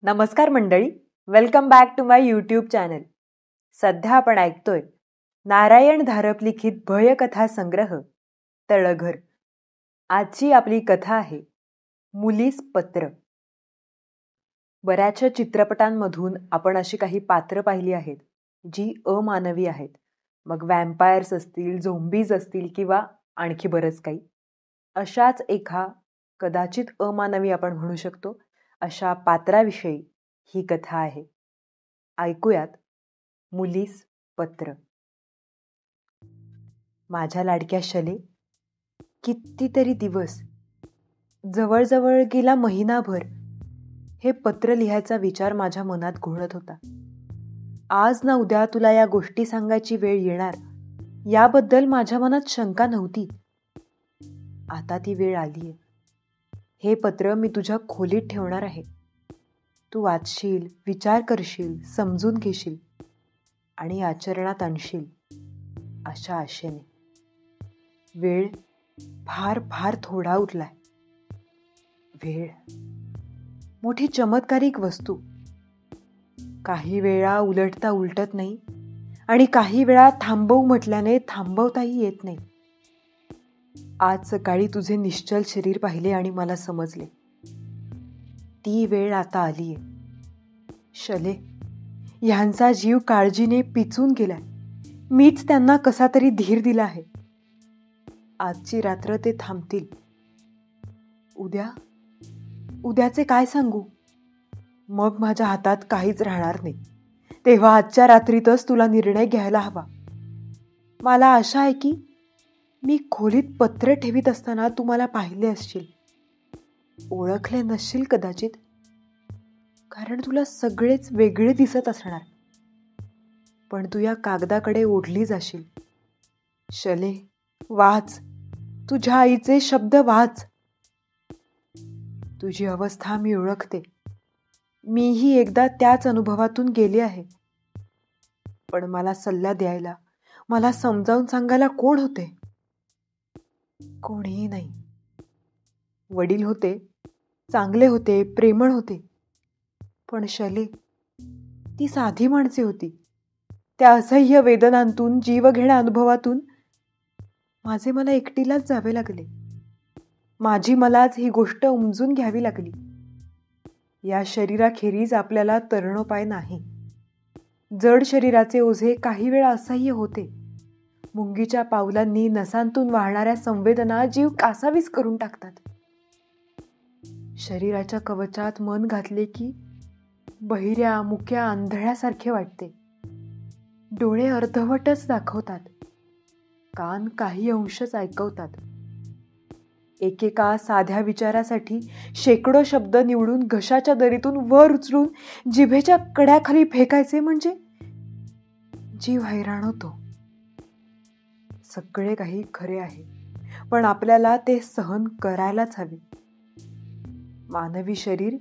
नमस्कार मंडळी, welcome back to my YouTube channel. सध्या आपण ऐकतोय नारायण धारप लिखित भयकथा संग्रह तळघर. आजची आपली कथा आहे मुलीस पत्र. बऱ्याचशा चित्रपटांमधून आपण अशी काही पात्र पाहिली आहेत जी अमानवी आहेत. मग वॅम्पायर्स असतील, झोंबीज असतील किंवा आणखी बरंच काही. अशाच एका कदाचित अमानवी आपण म्हणू शकतो अशा पात्राविषयी ही कथा आहे. ऐकूयात मुलीस पत्र. माझ्या लाडक्या शले, कितीतरी दिवस, जवळजवळ गेला महिनाभर हे पत्र लिहायचा विचार माझ्या मनात घोळत होता. आज ना उद्या तुला या गोष्टी सांगायची वेळ येणार याबद्दल माझ्या मनात शंका नव्हती. आता ती वेळ आलीये. हे पत्र मी तुझ्या खोलीत ठेवणार आहे. तू वाचशील, विचार करशील, समजून घेशील आणि आचरणात आणशील अशा आशेने. वेळ फार फार थोडा उरलाय. वेळ मोठी चमत्कारिक वस्तू. काही वेळा उलटता उलटत नाही आणि काही वेळा थांबवू म्हटल्याने थांबवताही येत नाही. आज सकाळी तुझे निश्चल शरीर पाहिले आणि मला समजले ती वेळ आता आलीये. शले, ह्यांचा जीव काळजीने पिचून गेलाय. मीच त्यांना कसा तरी धीर दिला आहे. आजची रात्र ते थांबतील. उद्याचे काय सांगू? मग माझ्या हातात काहीच राहणार नाही. तेव्हा आजच्या रात्रीतच तुला निर्णय घ्यायला हवा. मला आशा आहे की मी खोलीत पत्र ठेवीत असताना तू मला पाहिले असशील. ओळखले नसशील कदाचित, कारण तुला सगळेच वेगळे दिसत असणार. पण तू या कागदाकडे ओढली जाशील. शले, वाच, तुझ्या आईचे शब्द वाच. तुझी अवस्था मी ओळखते. मीही एकदा त्याच अनुभवातून गेले आहे. पण मला सल्ला द्यायला, मला समजावून सांगायला कोण होते? कोणीही नाही. वडील होते, चांगले होते, प्रेमळ होते. पण शले, ती साधी माणसे होती. त्या असह्य वेदनांतून, जीवघेण्या अनुभवातून माझे मला एकटीलाच जावे लागले. माझी मलाच ही गोष्ट उमजून घ्यावी लागली. या शरीराखेरीज आपल्याला तरणोपाय नाही. जड शरीराचे ओझे काही वेळा असह्य होते. मुंगीच्या पावलांनी नसांतून वाहणाऱ्या संवेदना जीव कासावीस करून टाकतात. शरीराच्या कवचात मन घातले की बहिऱ्या, मुक्या, आंधळ्यासारखे वाटते. डोळे अर्धवटच दाखवतात. कान काही अंशच ऐकवतात. एकेका साध्या विचारासाठी शेकडो शब्द निवडून घशाच्या दरीतून वर उचलून जिभेच्या कड्याखाली फेकायचे म्हणजे जीव हैराण होतो. सगळे काही खरे आहे, पण आपल्याला ते सहन करायलाच हवे. मानवी शरीर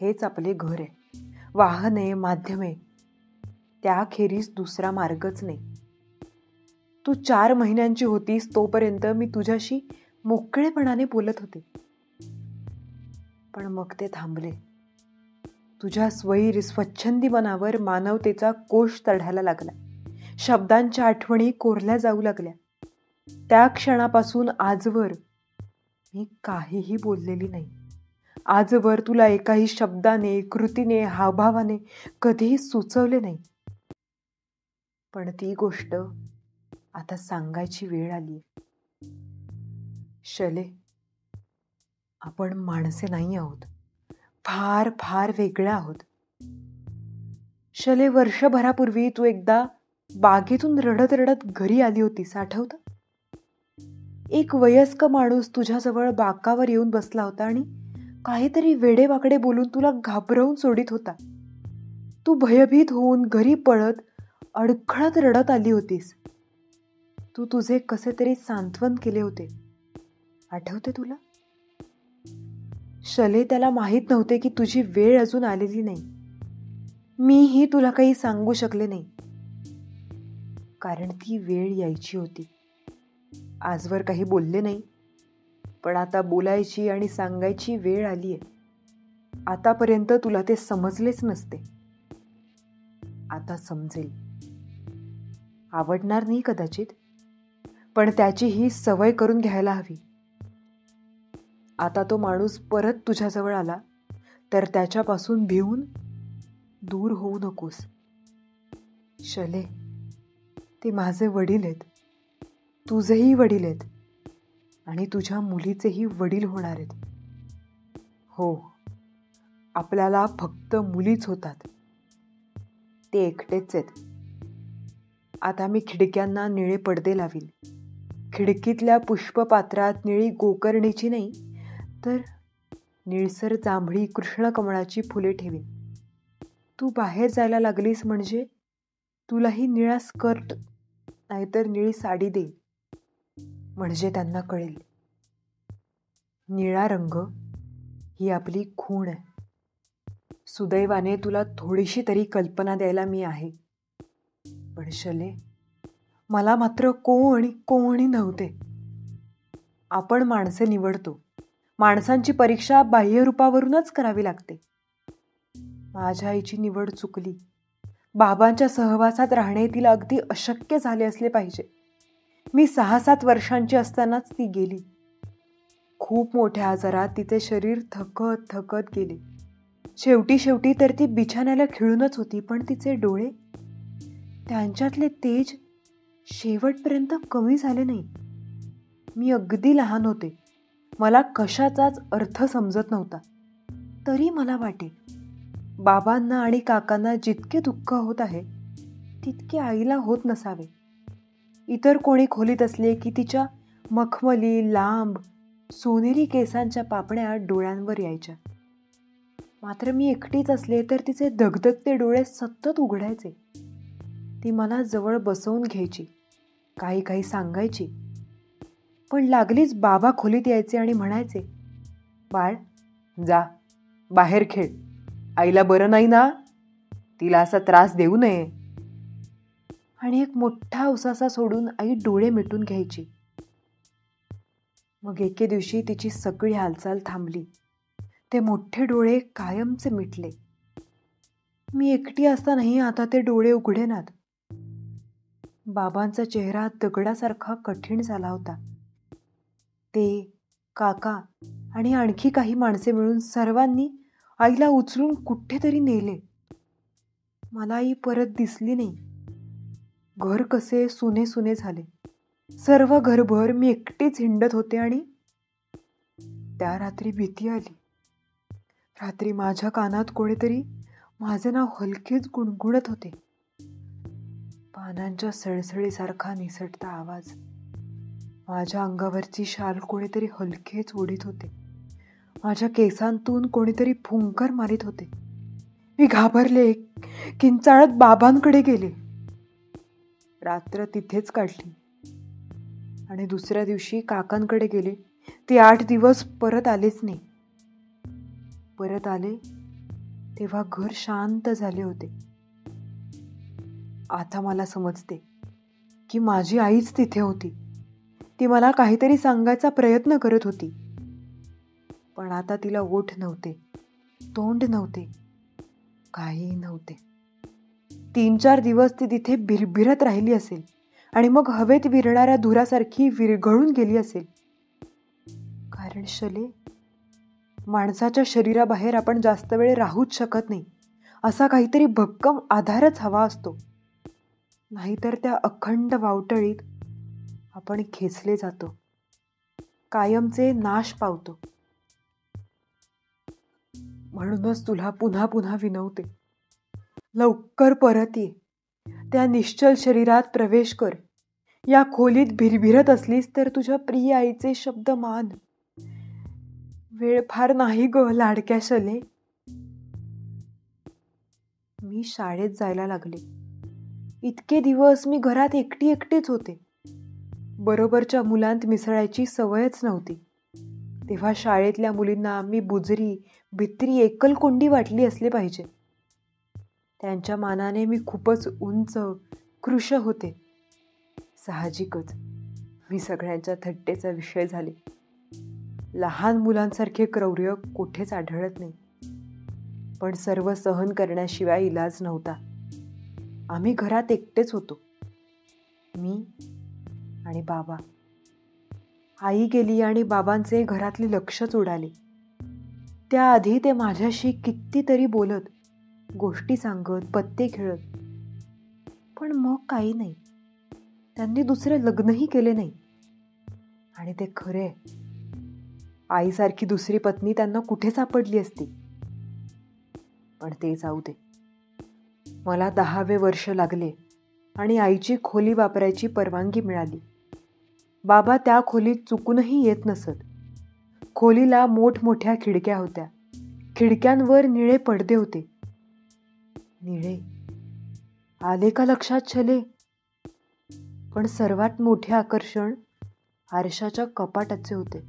हेच आपले घर आहे, वाहन आहे, माध्यम आहे. त्याखेरीज दुसरा मार्गच नाही. तू 4 महिन्यांची होतीस तोपर्यंत मी तुझ्याशी मोकळेपणाने बोलत होते. पण मग ते थांबले. तुझ्या स्वैर स्वच्छंदी मनावर मानवतेचा कोश चढायला लागला. शब्दांच्या आठवणी कोरल्या जाऊ लागल्या. त्या क्षणापासून आजवर मी काहीही बोललेली नाही. आजवर तुला एकाही शब्दाने, कृतीने, हावभावाने कधीही सुचवले नाही. पण ती गोष्ट आता सांगायची वेळ आली. शले, आपण माणसे नाही आहोत. फार फार वेगळ्या आहोत. शले, वर्षभरापूर्वी तू एकदा बागेतून रडत रडत घरी आली होतीस, आठवतं? एक वयस्क माणूस तुझ्याजवळ बाकावर येऊन बसला होता आणि काहीतरी वेडेवाकडे बोलून तुला घाबरवून सोडित होता. तू भयभीत होऊन घरी पळत अडखळत रडत आली होतीस. तू तुझे कसे तरी सांत्वन केले होते, आठवते तुला? शले, त्याला माहीत नव्हते की तुझी वेळ अजून आलेली नाही. मीही तुला काही सांगू शकले नाही, कारण ती वेळ यायची होती. आजवर काही बोलले नाही, पण आता बोलायची आणि सांगायची वेळ आलीये. आतापर्यंत तुला ते समजलेच नसते. आता समजेल. आवडणार नाही कदाचित, पण त्याची ही सवय करून घ्यायला हवी. आता तो माणूस परत तुझ्याजवळ आला तर त्याच्यापासून भिवून दूर होऊ नकोस. शले, ते माझे वडील आहेत, तुझेही वडील आहेत आणि तुझ्या मुलीचेही वडील होणार आहेत. हो, आपल्याला फक्त मुलीच होतात. ते एकटेच आहेत. आता मी खिडक्यांना निळे पडदे लावीन. खिडकीतल्या पुष्पपात्रात निळी गोकर्णीची नाही तर निळसर जांभळी कृष्णकमळाची फुले ठेवीन. तू बाहेर जायला लागलीस म्हणजे तुलाही निळा स्कर्ट नाहीतर निळी साडी दे, म्हणजे त्यांना कळेल. निळा रंग ही आपली खूण आहे. सुदैवाने तुला थोडीशी तरी कल्पना द्यायला मी आहे. पण शले, मला मात्र कोणी नव्हते. आपण माणसे निवडतो. माणसांची परीक्षा बाह्यरूपावरूनच करावी लागते. माझ्या आईची निवड चुकली. बाबांच्या सहवासात राहणे तिला अगदी अशक्य झाले असले पाहिजे. मी 6-7 वर्षांची असतानाच ती गेली. खूप मोठ्या आजारात तिचे शरीर थकत गेले. शेवटी तर ती बिछाण्याला खिळूनच होती, पण तिचे डोळे, त्यांच्यातले तेज शेवटपर्यंत कमी झाले नाही. मी अगदी लहान होते. मला कशाचाच अर्थ समजत नव्हता. तरी मला वाटे, बाबांना आणि काकांना जितके दुःख होत आहे तितके आईला होत नसावे. इतर कोणी खोलीत असले की तिच्या मखमली लांब सोनेरी केसांच्या पापण्या डोळ्यांवर यायच्या. मात्र मी एकटीच असले तर तिचे धगधगते डोळे सतत उघडायचे. ती मला जवळ बसवून घ्यायची, काही सांगायची. पण लागलीच बाबा खोलीत यायचे आणि म्हणायचे, बाळ जा, बाहेर खेळ. आईला बरं नाही ना, तिला असा त्रास देऊ नये. आणि एक मोठा उसासा सोडून आई डोळे मिटून घ्यायची. मग एके दिवशी तिची सगळी हालचाल थांबली. ते मोठे डोळे कायमचे मिटले. मी एकटी असतानाही आता ते डोळे उघडेनात. बाबांचा चेहरा दगडासारखा कठीण झाला होता. ते, काका आणि आणखी काही माणसे मिळून सर्वांनी आईला उचलून कुठेतरी नेले. मला आई परत दिसली नाही. घर कसे सुने झाले. सर्व घरभर मी एकटीच हिंडत होते आणि त्या रात्री भीती आली. रात्री माझ्या कानात कोणीतरी माझे नाव हलकेच गुणगुणत होते. पानांच्या सळसळीसारखा निसटता आवाज. माझ्या अंगावरची शाल कोणीतरी हलकेच ओढीत होते. माझ्या केसांतून कोणीतरी फुंकर मारित होते. मी घाबरले, किंचाळत बाबांकडे गेले. रात्र तिथेच काढली आणि दुसऱ्या दिवशी काकांकडे गेले. ते 8 दिवस परत आलेच नाही. परत आले तेव्हा घर शांत झाले होते. आता मला समजते की माझी आईच तिथे होती. ती मला काहीतरी सांगायचा प्रयत्न करत होती. पण आता तिला ओठ नव्हते, तोंड नव्हते, काही नव्हते. 3-4 दिवस ती तिथे भिरभिरत राहिली असेल आणि मग हवेत विरणाऱ्या धुरासारखी विरघळून गेली असेल. कारण शले, माणसाच्या शरीराबाहेर आपण जास्त वेळ राहूच शकत नाही. असा काहीतरी भक्कम आधारच हवा असतो. नाहीतर त्या अखंड वावटळीत आपण खेचले जातो, कायमचे नाश पावतो. म्हणूनच तुला पुन्हा विनवते, लवकर परत ये. त्या निश्चल शरीरात प्रवेश कर. या खोलीत भिरभिरत असलीस तर तुझ्या प्रिय आईचे शब्द मान. वेळ फार नाही ग लाडक्या शले. मी शाळेत जायला लागले. इतके दिवस मी घरात एकटीच होते. बरोबरच्या मुलांत मिसळायची सवयच नव्हती. तेव्हा शाळेतल्या मुलींना मी बुजरी, भित्री, एकलकोंडी वाटली असले पाहिजे. त्यांच्या मानाने मी खूपच उंच, कृश होते. साहजिकच मी सगळ्यांच्या थट्टेचा विषय झाले. लहान मुलांसारखे क्रौर्य कुठेच आढळत नाही. पण सर्व सहन करण्याशिवाय इलाज नव्हता. आम्ही घरात एकटेच होतो, मी आणि बाबा. आई गेली आणि बाबांचे घरातले लक्षच उडाले. त्याआधी ते माझ्याशी कितीतरी बोलत, गोष्टी सांगत, पत्ते खेळत. पण मग काही नाही. त्यांनी दुसरे लग्नही केले नाही. आणि ते खरे, आईसारखी दुसरी पत्नी त्यांना कुठे सापडली असती. पण ते जाऊ दे. मला 10वे वर्ष लागले आणि आईची खोली वापरायची परवानगी मिळाली. बाबा त्या खोलीत चुकूनही येत नसत. खोलीला मोठमोठ्या खिडक्या होत्या. खिडक्यांवर निळे पडदे होते. निळे आले का लक्षात छले? पण सर्वात मोठे आकर्षण आरशाच्या कपाटाचे होते.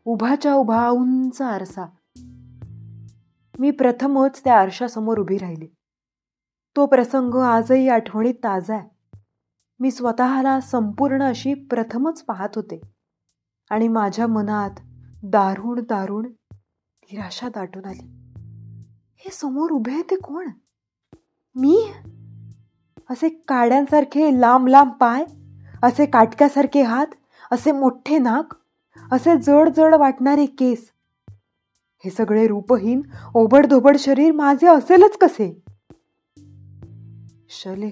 उभाच्या उभा उंच आरसा. मी प्रथमच त्या आरशासमोर उभी राहिली. तो प्रसंग आजही आठवणीत ताजा आहे. मी स्वतःला संपूर्ण अशी प्रथमच पाहत होते आणि माझ्या मनात दारुण दारुण निराशा दाटून आली. हे समोर उभे आहे ते कोण? मी? असे काड्यांसारखे लांब लांब पाय, असे काटक्यासारखे हात, असे मोठे नाक, असे जड जड वाटणारे केस. हे सगळे रूपहीन ओबडधोबड शरीर माझे असेलच कसे? शले,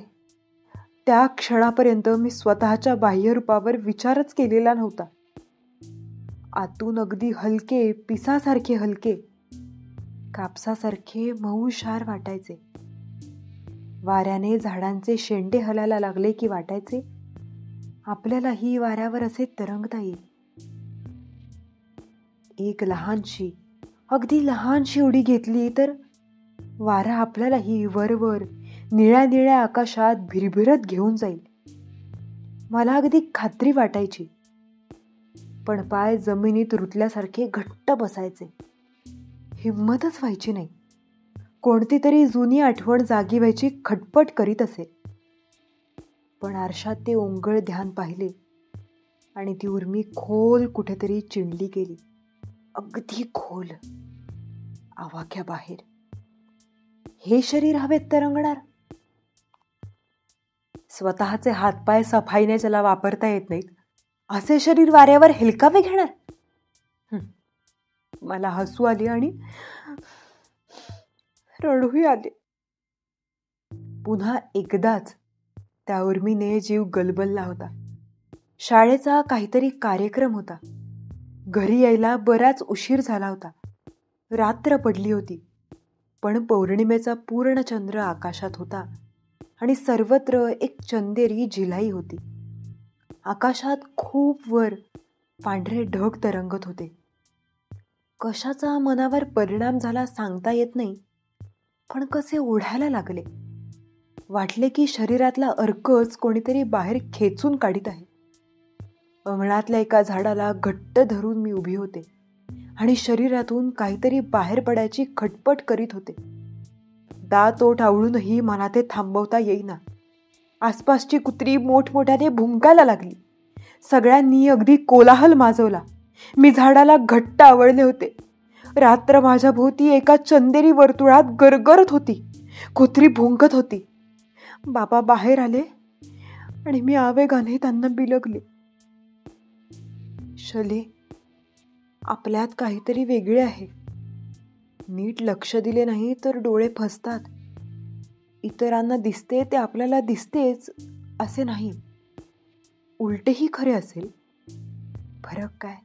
त्या क्षणापर्यंत मी स्वतःच्या बाह्यरूपावर विचारच केलेला नव्हता. आतून अगदी हलके, पिसासारखे हलके, कापसासारखे मऊशार वाटायचे. वाऱ्याने झाडांचे शेंडे हलायला लागले की वाटायचे आपल्यालाही वाऱ्यावर असे तरंगता येईल. एक लहानशी, अगदी लहानशी उडी घेतली तर वारा आपल्यालाही वरवर निळ्या निळ्या आकाशात भिरभिरत घेऊन जाईल. मला अगदी खात्री वाटायची. पण पाय जमिनीत रुतल्यासारखे घट्ट बसायचे. हिंमतच व्हायची नाही. कोणती तरी जुनी आठवण जागी व्हायची खटपट करीत असे. पण आरशात ते ओंगळ ध्यान पाहिले आणि ती उर्मी खोल कुठेतरी चिंडली गेली. अगदी खोल, आवाक्या बाहेर. हे शरीर हवेत तरंगणार? स्वतःचे हातपाय सफाईने ज्याला वापरता येत नाहीत असे शरीर वाऱ्यावर हेलकावे घेणार? मला हसू आली आणि रडूही आले. पुन्हा एकदाच त्या उर्मीने जीव गलबलला होता. शाळेचा काहीतरी कार्यक्रम होता. घरी यायला बराच उशीर झाला होता. रात्र पडली होती. पण पौर्णिमेचा पूर्ण चंद्र आकाशात होता आणि सर्वत्र एक चंदेरी झिलाई होती. आकाशात खूप वर पांढरे ढग तरंगत होते. कशाचा मनावर परिणाम झाला सांगता येत नाही, पण कसे ओढायला लागले. वाटले की शरीरातला अर्कच कोणीतरी बाहेर खेचून काढीत आहे. अंगणातल्या एका झाडाला घट्ट धरून मी उभी होते आणि शरीरातून काहीतरी बाहेर पडायची खटपट करीत होते. दात ओठ आवळूनही मला ते थांबवता येईना. आसपासची कुत्री मोठमोठ्याने भुंकायला लागली. सगळ्यांनी अगदी कोलाहल माजवला. मी झाडाला घट्ट आवळले होते. रात्र माझ्या भोवती एका चंदेरी वर्तुळात गरगरत होती. कुत्री भुंकत होती. बाबा बाहेर आले आणि मी आवेगाने त्यांना बिलगले. शले, आपल्यात काहीतरी वेगळे आहे. नीट लक्ष दिले नाही तर डोळे फसतात. इतरांना दिसते ते आपल्याला दिसतेच असे नाही. उलटेही खरे असेल. फरक काय?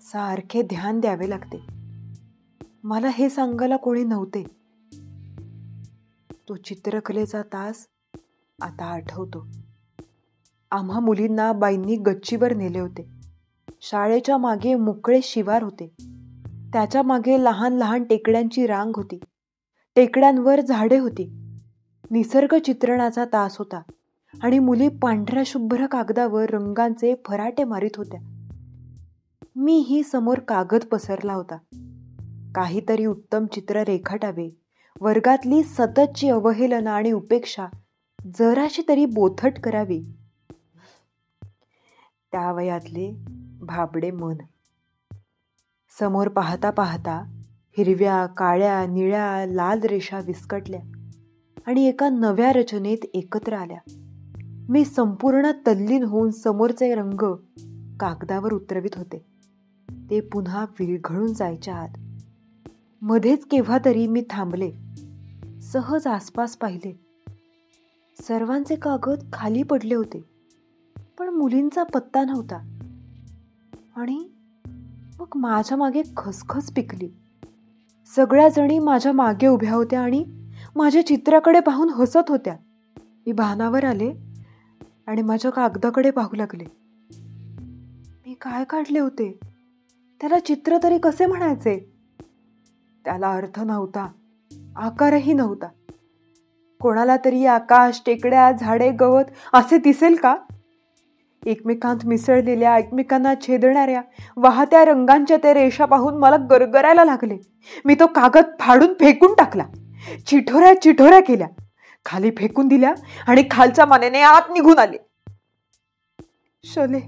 सारखे ध्यान द्यावे लागते. मला हे सांगायला कोणी नव्हते. तो चित्रकलेचा तास आता आठवतो. आम्हा मुलींना बाईंनी गच्चीवर नेले होते. शाळेच्या मागे मोकळे शिवार होते. त्याच्या मागे लहान लहान टेकड्यांची रांग होती. टेकड्यांवर झाडे होती. निसर्ग चित्रणाचा तास होता आणि मुली पांढऱ्या शुभ्र कागदावर रंगांचे फराटे मारित होत्या. मीही समोर कागद पसरला होता. काहीतरी उत्तम चित्र रेखाटावे, वर्गातली सततची अवहेलना आणि उपेक्षा जराशी तरी बोथट करावी. त्या वयातले भाबडे मन. समोर पाहता पाहता हिरव्या, काळ्या, निळ्या, लाल रेषा विस्कटल्या आणि एका नव्या रचनेत एकत्र आल्या. मी संपूर्ण तल्लीन होऊन समोरचे रंग कागदावर उतरवित होते. ते पुन्हा विरघळून जायच्या आत. मध्येच केव्हा तरी मी थांबले, सहज आसपास पाहिले. सर्वांचे कागद खाली पडले होते, पण मुलींचा पत्ता नव्हता. आणि मग माझ्या मागे खसखस पिकली. सगळ्या जणी माझ्या मागे उभ्या होत्या आणि माझ्या चित्राकडे पाहून हसत होत्या. मी भानावर आले आणि माझ्या कागदाकडे पाहू लागले. मी काय काढले होते? त्याला चित्र तरी कसे म्हणायचे? त्याला अर्थ नव्हता, आकारही नव्हता. कोणाला तरी आकाश, टेकड्या, झाडे, गवत असे दिसेल का? एकमेकांत मिसळलेल्या, एकमेकांना छेदणाऱ्या वाहत्या रंगांच्या त्या रेषा पाहून मला गरगरायला लागले. मी तो कागद फाडून फेकून टाकला. चिठोऱ्या चिठोऱ्या केल्या, खाली फेकून दिल्या आणि खालच्या मानेने आत निघून आले. शले,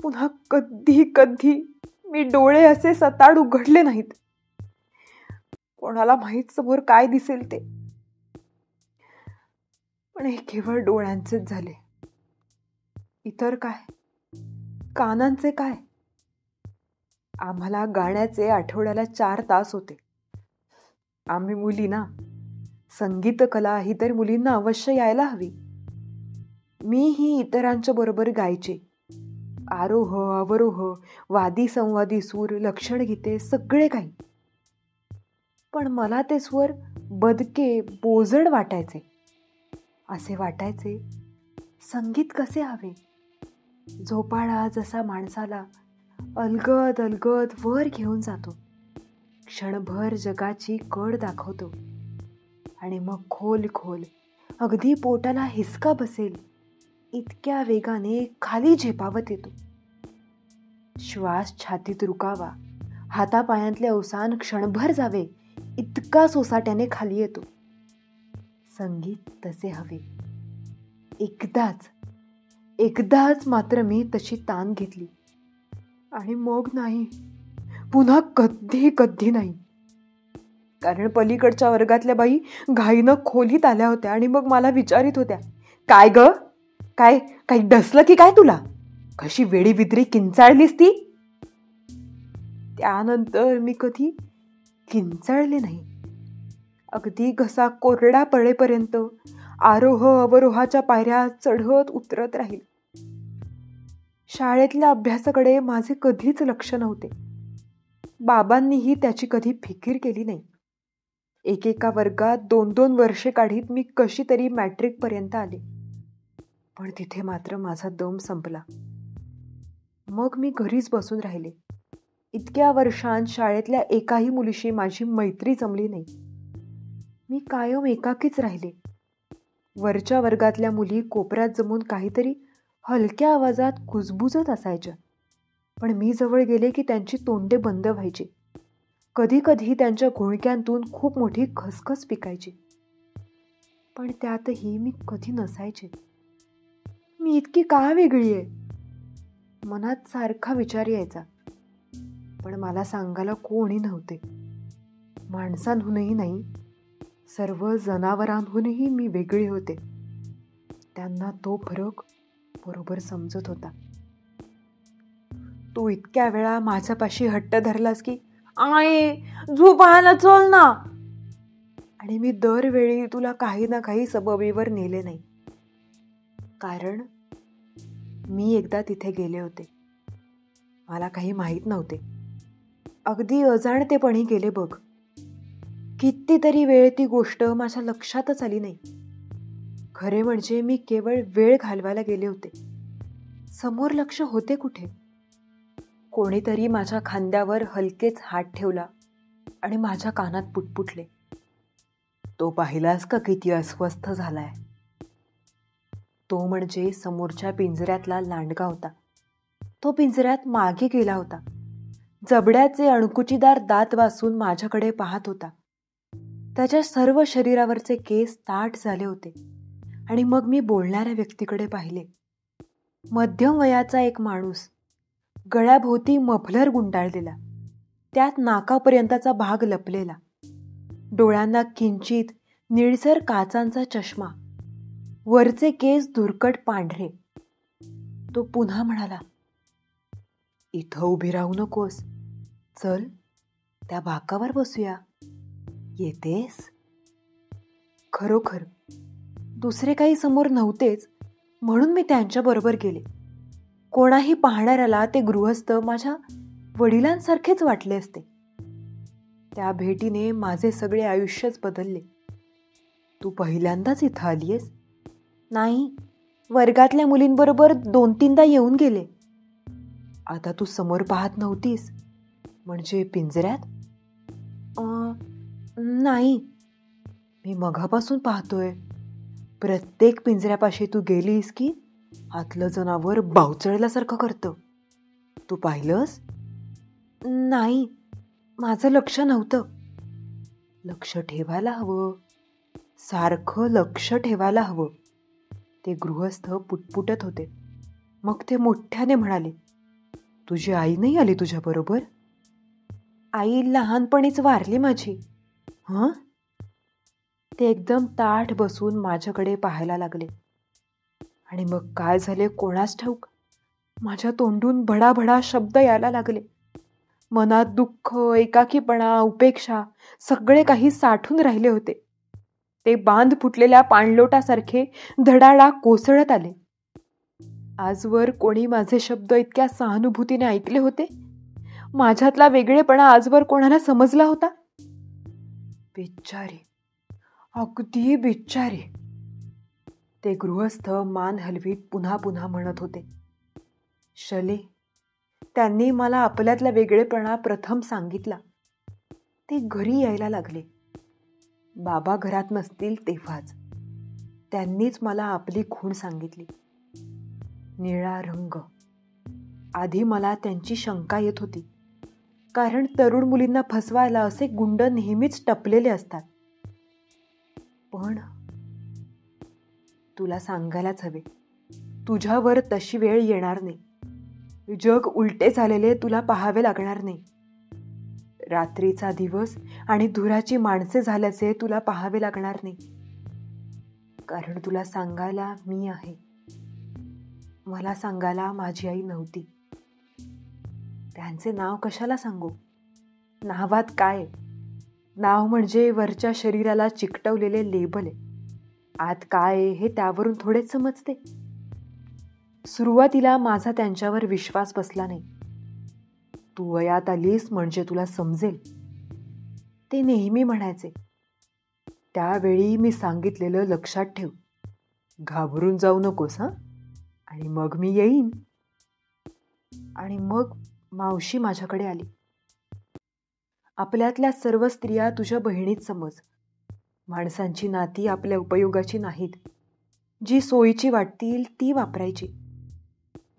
पुन्हा कधी कधी मी डोळे असे सताड उघडले नाहीत. कोणाला माहीत समोर काय दिसेल ते. पण हे केवळ डोळ्यांचेच झाले. इतर काय? कानांचे काय? आम्हाला गाण्याचे आठवड्याला 4 तास होते. आम्ही मुली ना, संगीत कला ही तर मुलींना अवश्य यायला हवी. मीही इतरांच्या बरोबर गायचे. आरोह, अवरोह, वादी संवादी सूर, लक्षणगीते सगळे काही. पण मला ते स्वर बदके, बोजड वाटायचे. असे वाटायचे संगीत कसे हवे, झोपाळा जसा माणसाला अलगद अलगद वर घेऊन जातो, क्षणभर जगाची कड दाखवतो आणि मग खोल खोल अगदी पोटाला हिसका बसेल इतक्या वेगाने खाली झेपावत येतो. श्वास छातीत रुकावा, हातापायांतले अवसान क्षणभर जावे इतका सोसाट्याने खाली येतो. संगीत तसे हवे. एकदाच मात्र मी तशी ताण घेतली आणि मग नाही, पुन्हा कधी नाही. कारण पलीकडच्या वर्गातल्या बाई घाईनं खोलीत आल्या होत्या आणि मग मला विचारित होत्या, काय ग, काय काही डसलं की काय तुला? कशी वेडी विद्री किंचाळलीस ती? त्यानंतर मी कधी किंचाळले नाही. अगदी घसा कोरडा पडेपर्यंत आरोह अवरोहाच्या पायऱ्या चढत उतरत राहील. शाळेतल्या अभ्यासाकडे माझे कधीच लक्ष नव्हते. बाबांनीही त्याची कधी फिकीर केली नाही. एकेका वर्गात 2-2 वर्षे काढीत मी कशी तरी मॅट्रिक पर्यंत आले. पण तिथे मात्र माझा दम संपला. मग मी घरीच बसून राहिले. इतक्या वर्षांत शाळेतल्या एकाही मुलीशी माझी मैत्री जमली नाही. मी कायम एकाकीच राहिले. वरच्या वर्गातल्या मुली कोपऱ्यात जमून काहीतरी हलक्या आवाजात कुजबुजत असायच्या. पण मी जवळ गेले की त्यांची तोंडे बंद व्हायची. कधी कधी त्यांच्या घोळक्यांतून खूप मोठी खसखस पिकायची. पण त्यातही मी कधी नसायचे. मी इतकी का वेगळी आहे? मनात सारखा विचार यायचा. पण मला सांगायला कोणी नव्हते. माणसांहूनही नाही, सर्व जनावरांहूनही मी वेगळी होते. त्यांना तो फरक बरोबर समजत होता. तू इतक्या वेळा माझ्यापाशी हट्ट धरलास की, आय झोपायला चल ना, आणि मी दरवेळी तुला काही ना काही सबबीवर नेले नाही. कारण मी एकदा तिथे गेले होते. मला काही माहीत नव्हते. अगदी अजाणतेपणी गेले बघ. कितीतरी वेळ ती गोष्ट माझ्या लक्षातच आली नाही. खरे म्हणजे मी केवळ वेळ घालवायला गेले होते. समोर लक्ष होते कुठे? कोणीतरी माझ्या खांद्यावर हलकेच हात ठेवला आणि माझ्या कानात पुटपुटले, तो पाहिलास का किती अस्वस्थ झालाय? तो म्हणजे समोरच्या पिंजऱ्यातला लांडगा होता. तो पिंजऱ्यात मागे गेला होता. जबड्याचे अणकुचीदार दात वासून माझ्याकडे पाहत होता. त्याच्या सर्व शरीरावरचे केस ताठ झाले होते. आणि मग मी बोलणाऱ्या व्यक्तीकडे पाहिले. मध्यम वयाचा एक माणूस, गळ्याभोवती मफलर गुंडाळलेला, त्यात नाकापर्यंतचा भाग लपलेला, डोळ्यांना किंचित निळसर काचांचा चष्मा, वरचे केस धुरकट पांढरे. तो पुन्हा म्हणाला, इथं उभी राहू नकोस, चल त्या बाकावर बसूया, येतेस? खरोखर दुसरे काही समोर नव्हतेच, म्हणून मी त्यांच्याबरोबर गेले. कोणाही पाहणाऱ्याला ते गृहस्थ माझ्या वडिलांसारखेच वाटले असते. त्या भेटीने माझे सगळे आयुष्यच बदलले. तू पहिल्यांदाच इथं आलीयस? नाही, वर्गातल्या मुलींबरोबर 2-3दा येऊन गेले. आता तू समोर पाहत नव्हतीस, म्हणजे पिंजऱ्यात? नाही, मी मघापासून पाहतोय. प्रत्येक पिंजऱ्यापाशी तू गेलीस की आतलं जनावर बावचळल्यासारखं करतं. तू पाहिलंस? नाही, माझं लक्ष नव्हतं. लक्ष ठेवायला हवं, सारखं लक्ष ठेवायला हवं. ते गृहस्थ पुटपुटत होते. मग ते मोठ्याने म्हणाले, तुझी आई नाही आली तुझ्या बरोबर? आई लहानपणीच वारली माझी. हं? ते एकदम ताठ बसून माझ्याकडे पाहायला लागले. आणि मग काय झाले कोणास ठाऊक, माझ्या तोंडून भडाभडा शब्द यायला लागले. मनात दुःख, एकाकीपणा, उपेक्षा सगळे काही साठून राहिले होते. ते बांध फुटलेल्या पाणलोटासारखे धडाडा कोसळत आले. आजवर कोणी माझे शब्द इतक्या सहानुभूतीने ऐकले होते? माझ्यातला वेगळेपणा आजवर कोणाला समजला होता? बिचारी, अगदी बिचारी. ते गृहस्थ मान हलवीत पुन्हा पुन्हा म्हणत होते, शले, त्यांनी मला आपल्यातला वेगळेपणा प्रथम सांगितला. ते घरी यायला लागले. बाबा घरात नसतील तेव्हाच त्यांनीच मला आपली खूण सांगितली. निळा रंग. आधी मला त्यांची शंका येत होती, कारण तरुण मुलींना फसवायला असे गुंड नेहमीच टपलेले असतात. पण तुला सांगायलाच हवे, तुझ्यावर तशी वेळ येणार नाही. जग उलटे झालेले तुला पाहावे लागणार नाही. रात्रीचा दिवस आणि धुराची माणसे झाल्याचे तुला पाहावे लागणार नाही. कारण तुला सांगायला मी आहे. मला सांगायला माझी आई नव्हती. त्यांचे नाव कशाला सांगू? नावात काय? नाव म्हणजे वरच्या शरीराला चिकटवलेले लेबल आहे. आत काय हे त्यावरून थोडेच समजते. सुरुवातीला माझा त्यांच्यावर विश्वास बसला नाही. तू वयात आलीस म्हणजे तुला समजेल, ते नेहमी म्हणायचे. त्यावेळी मी सांगितलेलं लक्षात ठेव. घाबरून जाऊ नकोस हं, आणि मग मी येईन. आणि मग मावशी माझ्याकडे आली. आपल्यातल्या सर्व स्त्रिया तुझ्या बहिणीत समज. माणसांची नाती आपल्या उपयोगाची नाहीत. जी सोयीची वाटतील ती वापरायची.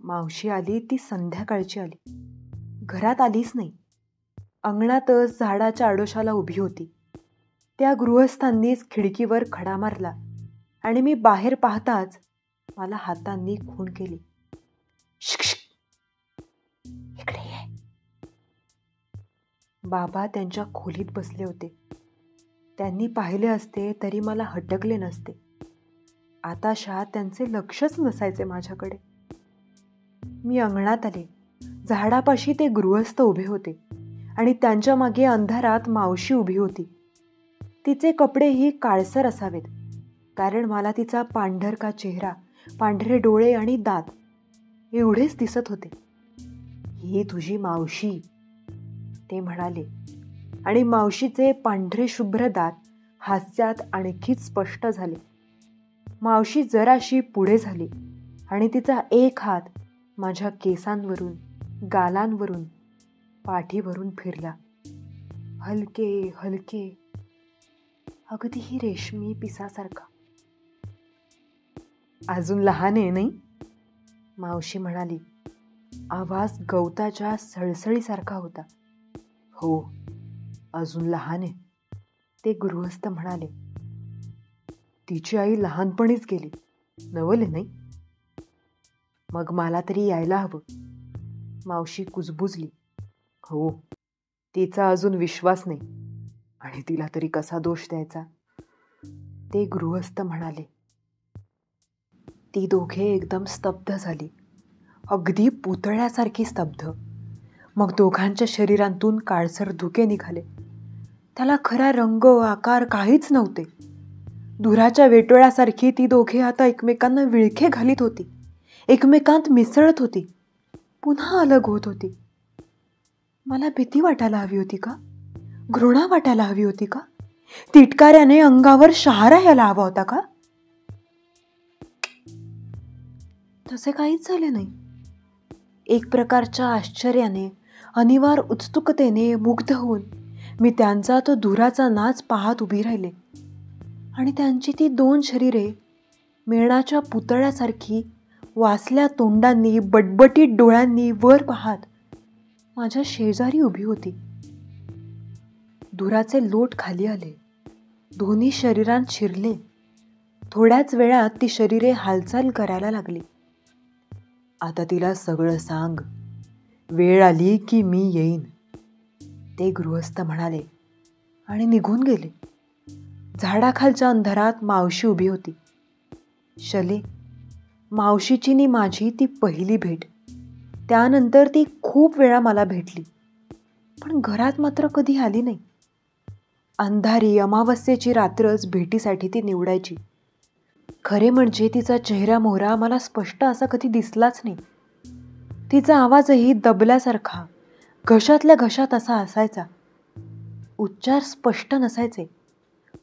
मावशी आली ती संध्याकाळची आली. घरात आलीच नाही. अंगणातच झाडाच्या आडोशाला उभी होती. त्या गृहस्थांनीच खिडकीवर खडा मारला आणि मी बाहेर पाहताच मला हातांनी खूण केली. शिक, इकडे ये. बाबा त्यांच्या खोलीत बसले होते. त्यांनी पाहिले असते तरी मला हटकले नसते. आताशा त्यांचे लक्षच नसायचे माझ्याकडे. मी अंगणात आले. झाडापाशी ते गृहस्थ उभे होते आणि त्यांच्या मागे अंधारात मावशी उभी होती. तिचे कपडेही काळसर असावेत, कारण मला तिचा पांढरका चेहरा, पांढरे डोळे आणि दात एवढेच दिसत होते. ही तुझी मावशी, ते म्हणाले, आणि मावशीचे पांढरे शुभ्र दात हास्यात आणखीच स्पष्ट झाले. मावशी जराशी पुढे झाली आणि तिचा एक हात माझ्या केसांवरून, गालांवरून, पाठीवरून फिरला. हलके हलके, अगदी रेशमी पिसासारखा. अजून लहान आहे नाही? मावशी म्हणाली. आवाज गवताच्या सळसळीसारखा होता. हो, अजून लहान आहे, ते गृहस्थ म्हणाले. तिची आई लहानपणीच गेली, नवल आहे नाही? मग मला तरी यायला हवं. मावशी कुजबुजली. हो, तिचा अजून विश्वास नाही आणि तिला तरी कसा दोष द्यायचा, ते गृहस्थ म्हणाले. ती दोघे एकदम स्तब्ध झाली, अगदी पुतळ्यासारखी स्तब्ध. मग दोघांच्या शरीरांतून काळसर धुके निघाले. त्याला खरा रंग आकार काहीच नव्हते. धुराच्या वेटोळ्यासारखी ती दोघे आता एकमेकांना विळखे घालीत होती, एकमेकांत मिसळत होती, पुन्हा अलग होत होती. मला भीती वाटायला हवी होती का? घृणा वाटायला हवी होती का? तिटकाऱ्याने अंगावर शहारा यायला हवा होता का? तसे काहीच झाले नाही. एक प्रकारच्या आश्चर्याने, अनिवार्य उत्सुकतेने मुग्ध होऊन मी त्यांचा तो धुराचा नाच पाहत उभी राहिले. आणि त्यांची ती दोन शरीरे मेणाच्या पुतळ्यासारखी वासल्या तोंडांनी, बटबटीत डोळ्यांनी वर पाहत माझ्या शेजारी उभी होती. धुराचे लोट खाली आले, दोन्ही शरीरांत शिरले. थोड्याच वेळात ती शरीरे हालचाल करायला लागली. आता तिला सगळं सांग, वेळ आली की मी येईन, ते गृहस्थ म्हणाले आणि निघून गेले. झाडाखालच्या अंधारात मावशी उभी होती. शले, मावशीची नि माझी ती पहिली भेट. त्यानंतर ती खूप वेळा मला भेटली, पण घरात मात्र कधी आली नाही. अंधारी अमावस्येची रात्रच भेटीसाठी ती निवडायची. खरे म्हणजे तिचा चेहरा मोहरा मला स्पष्ट असा कधी दिसलाच नाही. तिचा आवाजही दबल्यासारखा, घशातल्या घशात असा असायचा. उच्चार स्पष्ट नसायचे.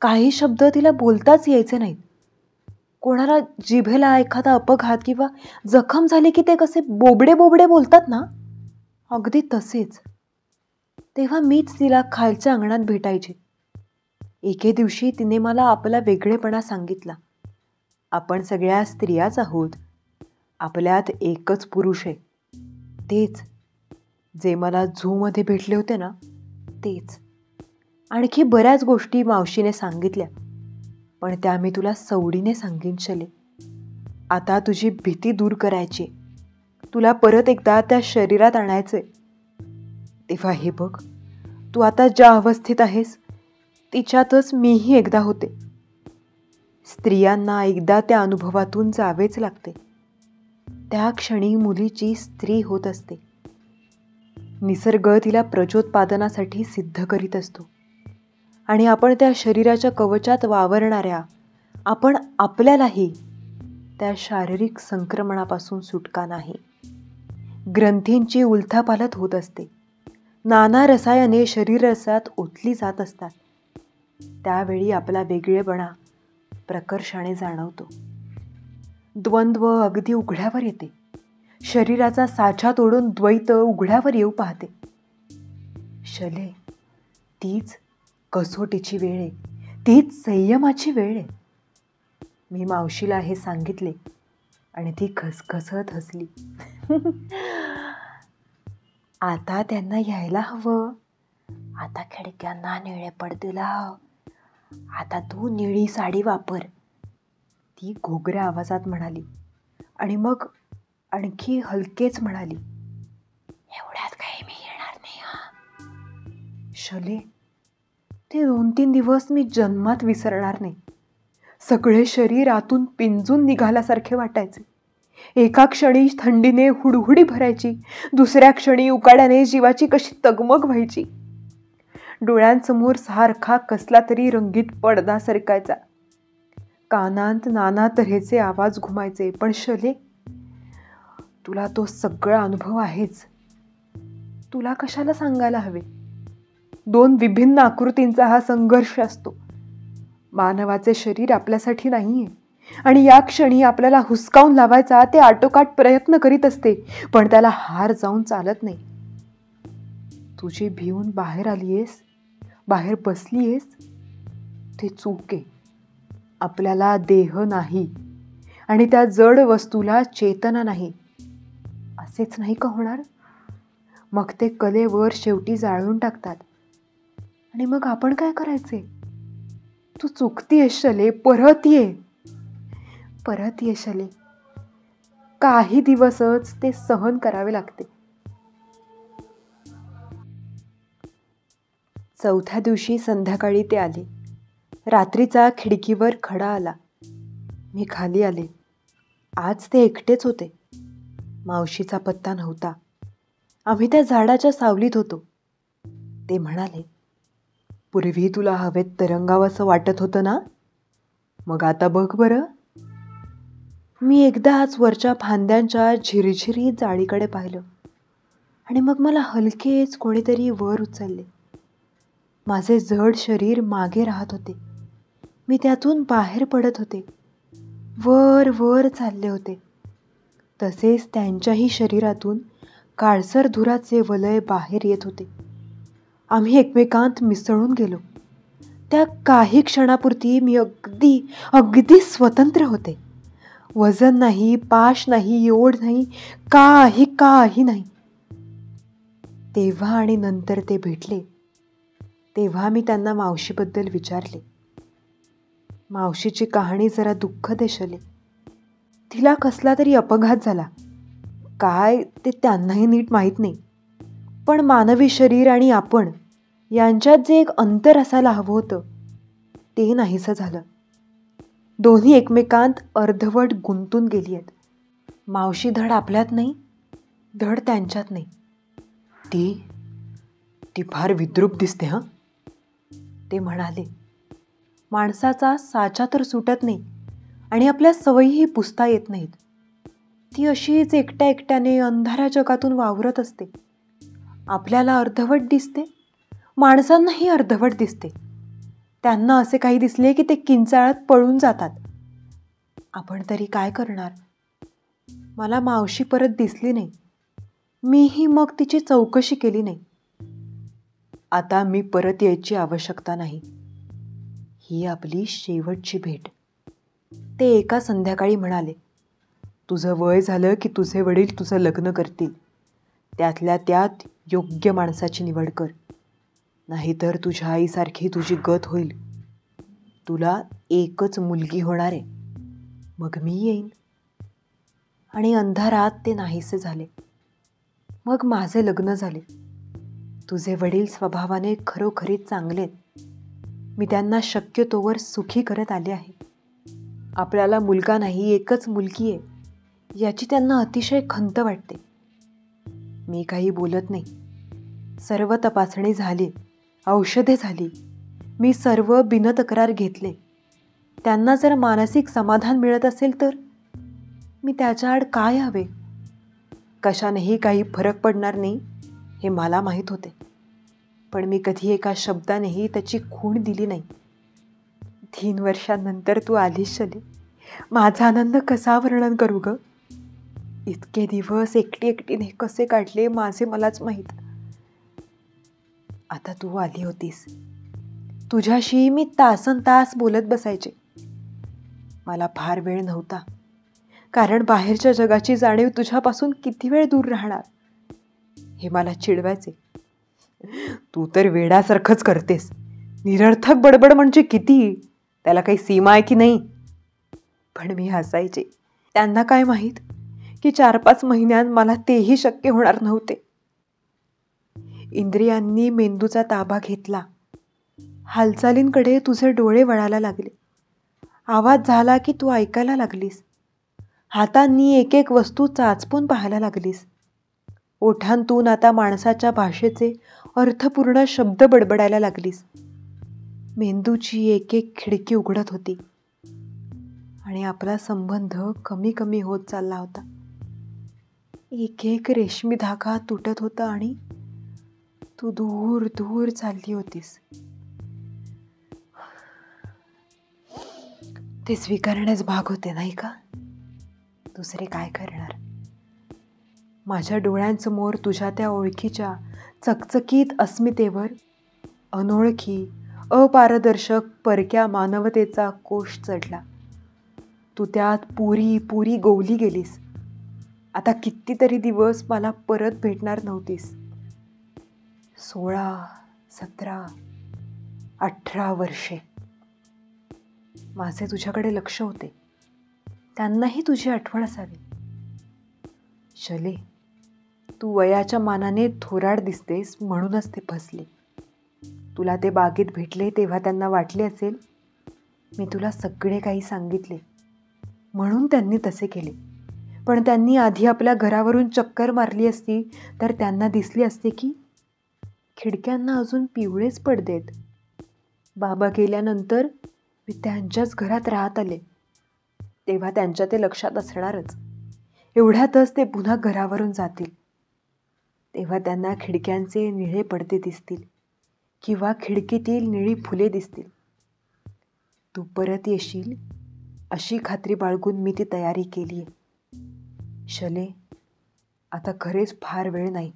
काही शब्द तिला बोलताच यायचे नाहीत. कोणाला जिभेला एखादा अपघात किंवा जखम झाली की ते कसे बोबडे बोबडे बोलतात ना, अगदी तसेच. तेव्हा मीच तिला खालच्या अंगणात भेटायचे. एके दिवशी तिने मला आपला वेगळेपणा सांगितला. आपण सगळ्या स्त्रियाच आहोत, आपल्यात एकच पुरुष आहे, तेच जे मला झूमध्ये भेटले होते ना, तेच. आणखी बऱ्याच गोष्टी मावशीने सांगितल्या, पण त्या मी तुला सवडीने सांगीन शले. आता तुझी भीती दूर करायची, तुला परत एकदा त्या शरीरात आणायचंय. तेव्हा हे बघ, तू आता ज्या अवस्थेत आहेस तिच्यातच मीही एकदा होते. स्त्रियांना एकदा त्या अनुभवातून जावेच लागते. त्या क्षणी मुलीची स्त्री होत असते. निसर्ग तिला प्रचोत्पादनासाठी सिद्ध करीत असतो आणि आपण त्या शरीराच्या कवचात वावरणाऱ्या आपण आपल्यालाही त्या शारीरिक संक्रमणापासून सुटका नाही. ग्रंथींची उलथापालथ होत असते. नाना रसायने शरीररसात ओतली जात असतात. त्यावेळी आपला वेगळेपणा प्रकर्षाने जाणवतो. द्वंद्व अगदी उघड्यावर येते. शरीराचा साचा तोडून द्वैत उघड्यावर येऊ पाहते. शले, तीच कसोटीची वेळ आहे, तीच संयमाची वेळ आहे. मी मावशीला हे सांगितले आणि ती खसखसत हसली. आता त्यांना यायला हवं. आता खिडक्यांना निळे पडदे लाव. आता तू निळी साडी वापर, ती घोगऱ्या आवाजात म्हणाली. आणि मग आणखी हलकेच म्हणाली, एवढ्यात काही मी येणार नाही हा. शले, ते 2-3 दिवस मी जन्मात विसरणार नाही. सगळे शरीर आतून पिंजून निघाल्यासारखे वाटायचे. एका क्षणी थंडीने हुडहुडी भरायची, दुसऱ्या क्षणी उकाड्याने जीवाची कशी तगमग व्हायची. डोळ्यांसमोर सारखा कसला तरी रंगीत पडदा सरकायचा. कानांत नाना तऱ्हेचे आवाज घुमायचे. पण शले, तुला तो सगळा अनुभव आहेच. तुला कशाला सांगायला हवे? 2 विभिन्न आकृतींचा हा संघर्ष असतो. मानवाचे शरीर आपल्यासाठी नाहीये आणि या क्षणी आपल्याला हुसकावून लावायचा ते आटोकाट प्रयत्न करीत असते, पण त्याला हार जाऊन चालत नाही. तुझी भिवून बाहेर आलीयेस, बाहेर बसलीयेस, ते चूक आहे. आपल्याला देह नाही आणि त्या जड वस्तूला चेतना नाही. असेच नाही का होणार? मग ते कलेवर शेवटी जाळून टाकतात. आणि मग आपण काय करायचे? तू चुकतीयेस शले, परत ये, परत ये शले. काही दिवसच ते सहन करावे लागते. चौथ्या दिवशी संध्याकाळी ते आले. रात्रीचा खिडकीवर खडा आला. मी खाली आले. आज ते एकटेच होते. मावशीचा पत्ता नव्हता. आम्ही त्या झाडाच्या सावलीत होतो. ते म्हणाले, पूर्वी तुला हवेत तरंगावंसं वाटत होतं ना, मग आता बघ बरं. मी एकदाच वरच्या फांद्यांच्या झिरझिरी जाळीकडे पाहिलं आणि मग मला हलकेच कोणीतरी वर उचलले. माझे जड शरीर मागे राहत होते. मी त्यातून बाहेर पडत होते. वर वर चालले होते. तसेच त्यांच्याही शरीरातून काळसर धुराचे वलय बाहेर येत होते. आम्ही एकमेकांत मिसळून गेलो. त्या काही क्षणापुरती मी अगदी अगदी स्वतंत्र होते. वजन नाही, पाश नाही, ओढ नाही, काही नाही. तेव्हा आणि नंतर ते भेटले तेव्हा मी त्यांना मावशीबद्दल विचारले. मावशीची कहाणी जरा दुःख देशले. तिला कसला तरी अपघात झाला. काय ते त्यांनाही नीट माहीत नाही. पण मानवी शरीर आणि आपण यांच्यात जे एक अंतर असायला हवं होतं ते नाहीसं झालं. दोन्ही एकमेकांत अर्धवट गुंतून गेली आहेत. मावशी धड आपल्यात नाही, धड त्यांच्यात नाही. ती फार विद्रूप दिसते हं, ते म्हणाले. माणसाचा साचा तर सुटत नाही आणि आपल्या सवयीही पुसता येत नाहीत. ती अशीच एकट्या एकट्याने अंधाऱ्या जगातून वावरत असते. आपल्याला अर्धवट दिसते, माणसांनाही अर्धवट दिसते. त्यांना असे काही दिसले की ते किंचाळत पळून जातात. आपण तरी काय करणार? मला मावशी परत दिसली नाही. मीही मग तिची चौकशी केली नाही. आता मी परत यायची आवश्यकता नाही. ही आपली शेवटची भेट. ते एका संध्याकाळी म्हणाले, तुझं वय झालं की तुझे वडील तुझं लग्न करतील. त्यातल्या त्यात योग्य माणसाची निवड कर. नाहीतर तुझ्या आईसारखी तुझी गत होईल. तुला एकच मुलगी होणार आहे. मग मी येईन. आणि अंधारात ते नाहीसे झाले. मग माझे लग्न झाले. तुझे वडील स्वभावाने खरोखरीच चांगलेत. मी त्यांना शक्यतोवर सुखी करत आले आहे. आपल्याला मुलगा नाही, एकच मुलगी आहे याची त्यांना अतिशय खंत वाटते. मी काही बोलत नाही. सर्व तपासणी झाली, औषधे झाली. मी सर्व बिनतक्रार घेतले. त्यांना जर मानसिक समाधान मिळत असेल तर मी त्याच्या आड काय हवे? कशानेही काही फरक पडणार नाही हे मला माहीत होते. पण मी कधी एका शब्दानेही त्याची खूण दिली नाही. 3 वर्षांनंतर तू आलीस शले. माझा आनंद कसा वर्णन करू ग? इतके दिवस एकटी एकटीने कसे काढले माझे मलाच माहीत. आता तू आली होतीस. तुझ्याशी मी तासनतास बोलत बसायचे. मला फार वेळ नव्हता, कारण बाहेरच्या जगाची जाणीव तुझ्यापासून किती वेळ दूर राहणार हे मला चिडवायचे. तू तर वेडासारखंच करतेस. निरर्थक बडबड म्हणजे किती, त्याला काही सीमा आहे की नाही? पण मी हसायचे. त्यांना काय माहीत की 4-5 महिन्यात मला तेही शक्य होणार नव्हते. इंद्रियांनी मेंदूचा ताबा घेतला. हालचालींकडे तुझे डोळे वळायला लागले. आवाज झाला की तू ऐकायला लागलीस. हातांनी एक एक वस्तू चाचपून पाहायला लागलीस. ओठांतून आता माणसाच्या भाषेचे अर्थपूर्ण शब्द बडबडायला लागलीस. मेंदूची एक एक खिडकी उघडत होती आणि आपला संबंध कमी कमी होत चालला होता. एक एक रेशमी धागा तुटत होता आणि तू दूर दूर चालली होतीस. ते स्वीकारण्यास भाग होते नाही का? दुसरे काय करणार? माझ्या डोळ्यांसमोर तुझ्या त्या ओळखीच्या चकचकीत अस्मितेवर अनोळखी अपारदर्शक परक्या मानवतेचा कोश चढला. तू त्यात पुरी गोवली गेलीस. आता कितीतरी दिवस मला परत भेटणार नव्हतीस. 16, 17, 18 वर्षे माझे तुझ्याकडे लक्ष होते. त्यांनाही तुझी आठवण असावी. शले, तू वयाच्या मानाने थोराड दिसतेस म्हणूनच ते फसले. तुला ते बागेत भेटले तेव्हा त्यांना वाटले असेल मी तुला सगळे काही सांगितले म्हणून त्यांनी तसे केले. पण त्यांनी आधी आपल्या घरावरून चक्कर मारली असती तर त्यांना दिसले असते की खिडक्यांना अजून पिवळेच पडदे आहेत. बाबा गेल्यानंतर मी त्यांच्याच घरात राहत आले तेव्हा त्यांच्या ते लक्षात असणारच. एवढ्यातच ते पुन्हा घरावरून जातील तेव्हा त्यांना खिडक्यांचे निळे पडदे दिसतील किंवा खिडकीतील निळी फुले दिसतील. तू परत येशील अशी खात्री बाळगून मी ती तयारी केली आहे. शले, आता खरेच फार वेळ नाही.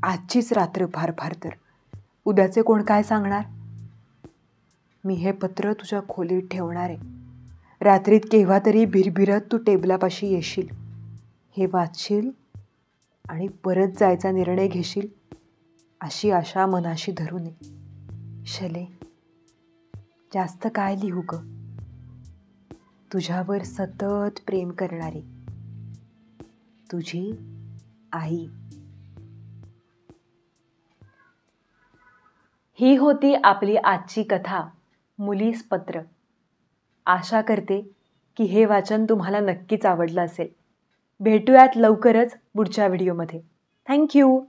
आजचीच रात्र फार फार तर उद्याचे कोण काय सांगणार. मी हे पत्र तुझ्या खोलीत ठेवणार आहे. रात्रीत केव्हा तरी भिरभिरत तू टेबलापाशी येशील, हे वाचशील आणि परत जायचा निर्णय घेशील अशी आशा मनाशी धरून ये. शले, जास्त काय लिहू ग. तुझ्यावर सतत प्रेम करणारी तुझी आई. ही होती आपली आजची कथा, मुलीस पत्र. आशा करते की हे वाचन तुम्हाला नक्कीच आवडलं असेल. भेटूयात लवकरच पुढच्या व्हिडिओमध्ये. थँक्यू.